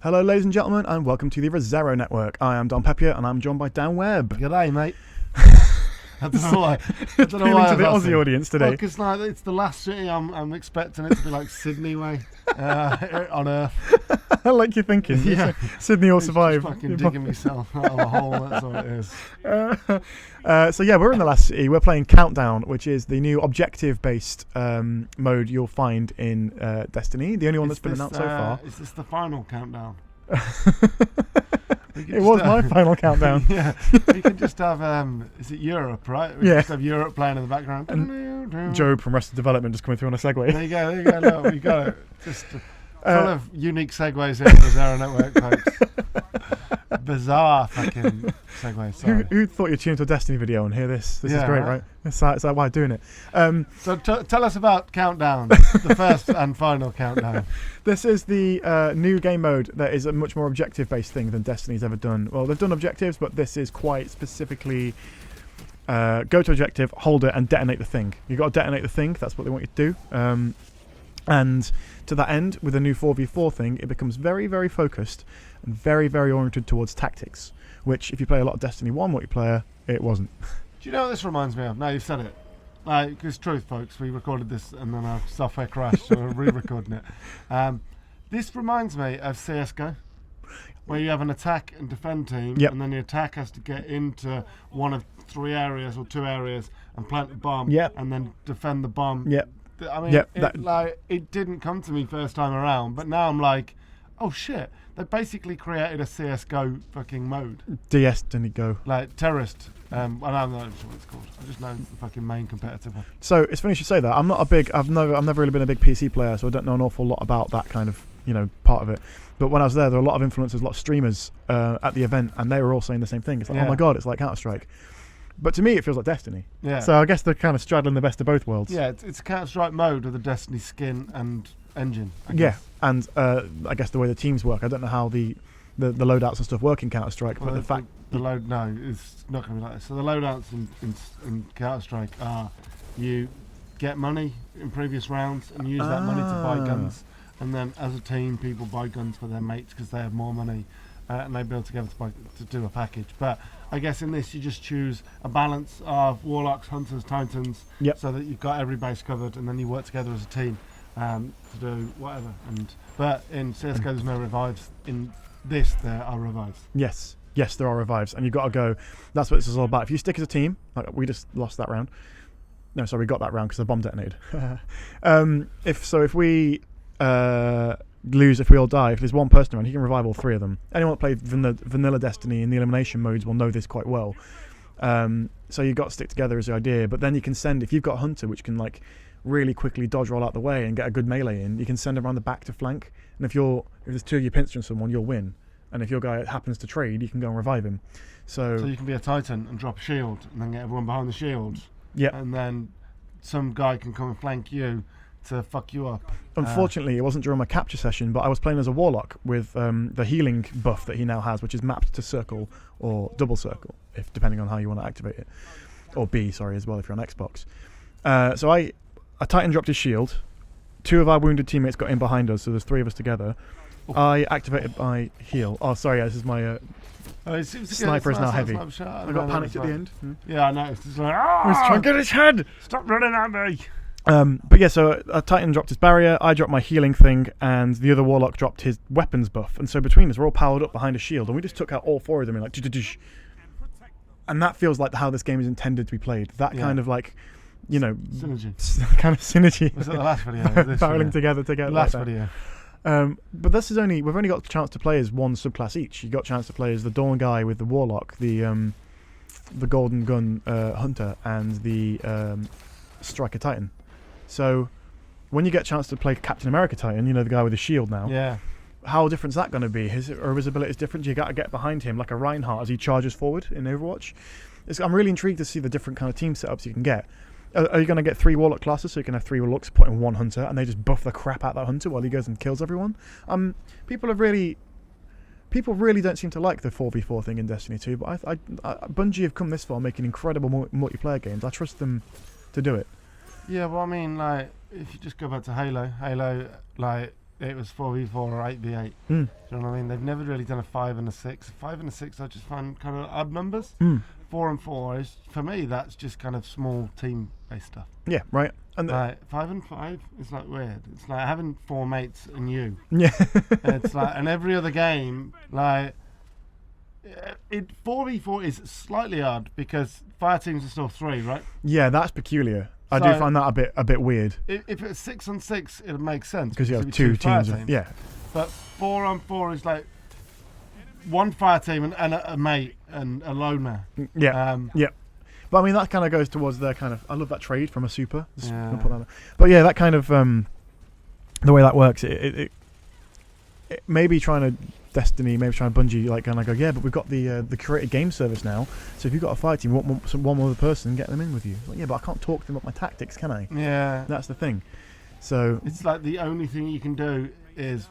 Hello, ladies and gentlemen, and welcome to the Rosero Network. I am Don Peppier, and I'm joined by Dan Webb. G'day, mate. I don't know why. Appealing to the Aussie audience today. Because it's the last city I'm expecting it to be like Sydney way on Earth. I like your thinking. Yeah. Sydney will survive. Just fucking digging myself out of a hole. That's all it is. So yeah, we're in the last city. We're playing Countdown, which is the new objective-based mode you'll find in Destiny. The only one that's been announced so far. Is this the final countdown? It was my final countdown. Yeah, we can just have is it Europe, right? We just have Europe playing in the background. And Job from Arrested Development just coming through on a Segway. There you go. Look, we got it. Just full of unique segues here at the Zero Network, folks. Bizarre fucking segues. Who thought you'd tune into a Destiny video and hear this? This is great, right? It's like why doing it. So tell us about Countdown, the first and final Countdown. This is the new game mode that is a much more objective-based thing than Destiny's ever done. Well, they've done objectives, but this is quite specifically go to objective, hold it, and detonate the thing. You've got to detonate the thing. That's what they want you to do. And to that end, with the new 4v4 thing, it becomes very, very focused and very, very oriented towards tactics, which, if you play a lot of Destiny 1 multiplayer, it wasn't. Do you know what this reminds me of? Now you've said it. It's truth, folks. We recorded this and then our software crashed, so we're re-recording it. This reminds me of CSGO, where you have an attack and defend team, and then the attack has to get into one of 3 areas or 2 areas and plant the bomb, and then defend the bomb. I mean, it didn't come to me first time around, but now I'm like, oh shit, they basically created a CSGO fucking mode. Destiny Go. Like terrorist. I'm not sure what it's called. I just know the fucking main competitive one. So it's funny you should say that. I've never really been a big PC player, so I don't know an awful lot about that kind of, part of it. But when I was there were a lot of influencers, a lot of streamers at the event, and they were all saying the same thing. It's like, oh my god, it's like Counter-Strike. But to me, it feels like Destiny. Yeah. So I guess they're kind of straddling the best of both worlds. Yeah, it's a Counter-Strike mode with a Destiny skin and engine. I guess. And I guess the way the teams work. I don't know how the loadouts and stuff work in Counter-Strike, but the fact... it's not going to be like this. So the loadouts in Counter-Strike are you get money in previous rounds and use that money to buy guns. And then as a team, people buy guns for their mates because they have more money. And they build together to do a package. But I guess in this you just choose a balance of Warlocks, Hunters, Titans, so that you've got every base covered, and then you work together as a team to do whatever. But in CSGO there's no revives. In this there are revives. Yes, there are revives, and you've got to go. That's what this is all about. If you stick as a team, like we just lost that round. No, sorry, we got that round because the bomb detonated. If we lose, if we all die, if there's one person around, he can revive all 3 of them. Anyone that played vanilla Destiny in the elimination modes will know this quite well. So you've got to stick together as the idea, but then you can send, if you've got a Hunter which can like really quickly dodge roll out the way and get a good melee in, you can send him around the back to flank, and if there's 2 of you pinching someone, you'll win. And if your guy happens to trade, you can go and revive him. So you can be a Titan and drop a shield and then get everyone behind the shield. Yeah. And then some guy can come and flank you to fuck you up. Unfortunately, it wasn't during my capture session, but I was playing as a Warlock with the healing buff that he now has, which is mapped to circle or double circle, if depending on how you want to activate it. Or B, sorry, as well, if you're on Xbox. So a Titan dropped his shield. 2 of our wounded teammates got in behind us, so there's 3 of us together. I activated my heal. Oh, sorry, this is my sniper is now heavy. I got panicked at the end. Yeah, I noticed. It's like, I was trying to get his head! Stop running at me! But yeah, so a Titan dropped his barrier, I dropped my healing thing, and the other Warlock dropped his weapons buff. And so between us, we're all powered up behind a shield, and we just took out all 4 of them in like... And that feels like how this game is intended to be played. That kind of like, synergy. Kind of synergy. Was it the last video? Barreling together to get last video. But this is we've only got a chance to play as 1 subclass each. You got a chance to play as the Dawn guy with the Warlock, the Golden Gun Hunter, and the Striker Titan. So when you get a chance to play Captain America Titan, the guy with the shield now, how different is that going to be? His ability is different. You got to get behind him like a Reinhardt as he charges forward in Overwatch. I'm really intrigued to see the different kind of team setups you can get. Are you going to get 3 Warlock classes, so you can have 3 Warlocks put in 1 Hunter, and they just buff the crap out of that Hunter while he goes and kills everyone? People really don't seem to like the 4v4 thing in Destiny 2, but Bungie have come this far making incredible multiplayer games. I trust them to do it. Yeah, well, I mean, like, if you just go back to Halo, like, it was 4v4 or 8v8. Do Mm. you know what I mean? They've never really done a 5 and a 6. 5 and a 6 I just find kind of odd numbers. Mm. 4 and 4 is, for me, that's just kind of small team-based stuff. Yeah, right. And Like 5 and 5 is like weird. It's like having 4 mates and you. yeah, It's like, and every other game, like, 4v4 is slightly odd because fire teams are still 3, right? yeah, that's peculiar. I do So- find that a bit weird If it's 6 on 6, it makes sense because you have it'd be two fire teams. Yeah, But 4 on 4 is like one fire team and a mate and a loner. yeah. Yeah. But I mean, that kind of goes towards their kind of. I love that trade from a super. Just Yeah. gonna put that. But yeah, that kind of the way that works, it maybe trying to Destiny, maybe trying to Bungie, like kind of go, yeah, but we've got the created game service now. So if you've got a fire team, one other person, get them in with you. Like, yeah, but I can't talk to them about my tactics, can I? Yeah. That's the thing. So It's like the only thing you can do is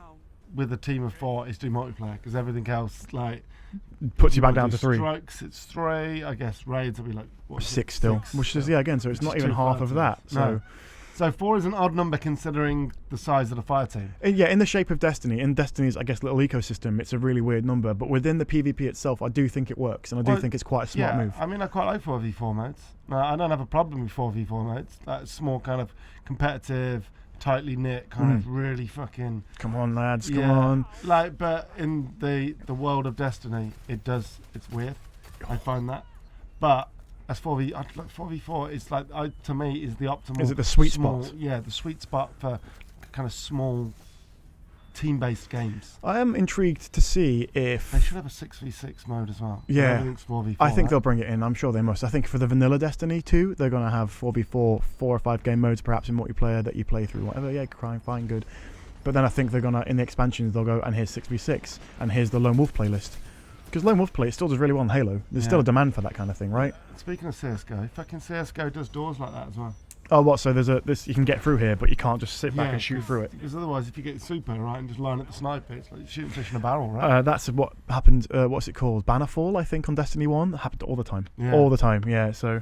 with a team of 4 is do multiplayer because everything else like puts you back wanna down do to 3. Strikes, it's 3. I guess raids will be like what is it? 6 still, which is, yeah, again, so it's Which not is even two half fire of teams. that. So No. So 4 is an odd number considering the size of the fire team. yeah, in the shape of Destiny, in Destiny's, I guess, little ecosystem, it's a really weird number. But within the PvP itself, I do think it works, and I do Well, think it's quite a smart Yeah, move. I mean, I quite like 4v4 modes. I don't have a problem with 4v4 modes. That's small, kind of competitive, tightly knit, kind of really fucking. Come on, lads, come Yeah. on. Like, but in the world of Destiny, it's weird. I find that. But as 4v4, it's like to me is the optimal. Is it the sweet small, spot? Yeah, the sweet spot for kind of small team-based games. I am intrigued to see if They should have a 6v6 mode as well. Yeah. Everything's 4v4. I think right? they'll bring it in. I'm sure they must. I think for the vanilla Destiny 2, they're going to have 4v4, 4 or 5 game modes, perhaps in multiplayer that you play through. Whatever, yeah, fine, good. But then I think they're going to, in the expansions, they'll go, and here's 6v6, and here's the Lone Wolf playlist. Because Lone Wolf play still does really well in Halo. There's still Yeah. a demand for that kind of thing, right? Speaking of CSGO, fucking CSGO does doors like that as well. Oh, what? So there's this you can get through here, but you can't just sit back and shoot through it. Because otherwise, if you get super, right, and just line up the sniper, it's like shooting fish in a barrel, right? That's what happened. What's it called? Bannerfall, I think, on Destiny 1. That happened all the time. Yeah. All the time, yeah. So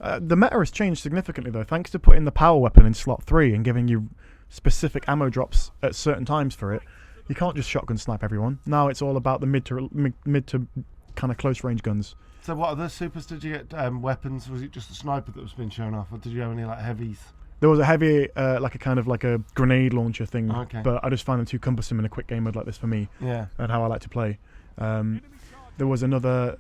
the meta has changed significantly, though, thanks to putting the power weapon in slot 3 and giving you specific ammo drops at certain times for it. You can't just shotgun snipe everyone. Now it's all about the mid to kind of close range guns. So what other supers did you get? Weapons? Was it just the sniper that was being shown off, or did you have any like heavies? There was a heavy, like a kind of like a grenade launcher thing, Okay. but I just find them too cumbersome in a quick game mode like this for me. Yeah. And how I like to play. There was another.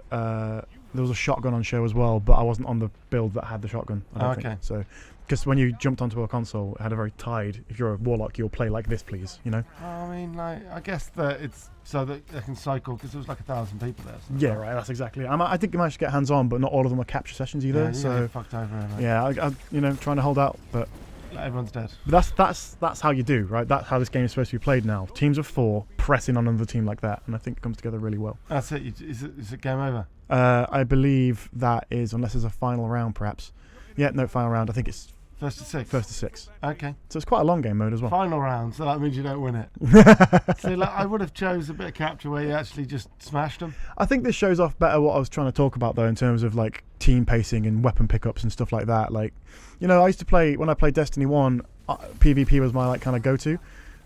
There was a shotgun on show as well, but I wasn't on the build that had the shotgun. I don't Okay. think. So, because when you jumped onto a console, it had a very tied. If you're a warlock, you'll play like this, please. You know. I mean, like, I guess that it's so that they can cycle because there was like 1,000 people there. So Yeah, right. That's exactly it. I think you managed to get hands on, but not all of them were capture sessions either. Yeah, you're gonna so get fucked over. Right? yeah, I trying to hold out, but Like, everyone's dead. that's how you do, right? That's how this game is supposed to be played now. Teams of 4 pressing on another team like that, and I think it comes together really well. That's it. Is it game over? I believe that is, unless there's a final round, perhaps. Yeah, no final round. I think it's First to 6. first to 6. Okay. So it's quite a long game mode as well. Final round. So that means you don't win it. So like, I would have chose a bit of capture where you actually just smashed them. I think this shows off better what I was trying to talk about, though, in terms of like team pacing and weapon pickups and stuff like that. Like, you know, I used to play when I played Destiny 1. PvP was my like kind of go-to,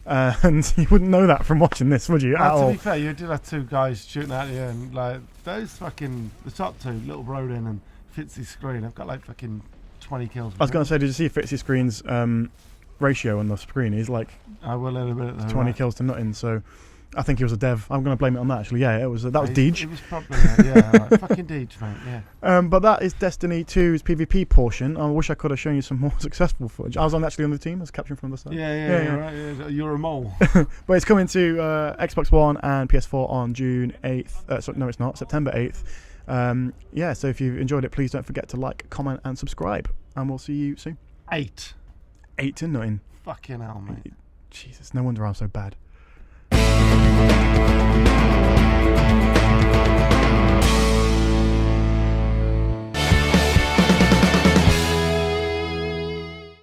and you wouldn't know that from watching this, would you? At To all. be fair, you did have 2 guys shooting at you, and like those fucking the top 2, Little Rodin and Fitzy Screen, I've got like fucking 20 kills. I was going to say, did you see Fitzy Screen's ratio on the screen? He's like I will in a minute. Though, 20 right? kills to nothing. So I think he was a dev. I'm going to blame it on that, actually. Yeah, that was It Deej. was probably like, fucking Deej, mate. Yeah. But that is Destiny 2's PvP portion. I wish I could have shown you some more successful footage. I was actually on the team. I was capturing from the side. Yeah, yeah. right. Yeah. You're a mole. But it's coming to Xbox One and PS4 on June 8th. No, it's not. September 8th. Yeah, so if you enjoyed it, please don't forget to like, comment, and subscribe. And we'll see you soon. 8. 8 to 9. Fucking hell, mate. Jesus, no wonder I'm so bad.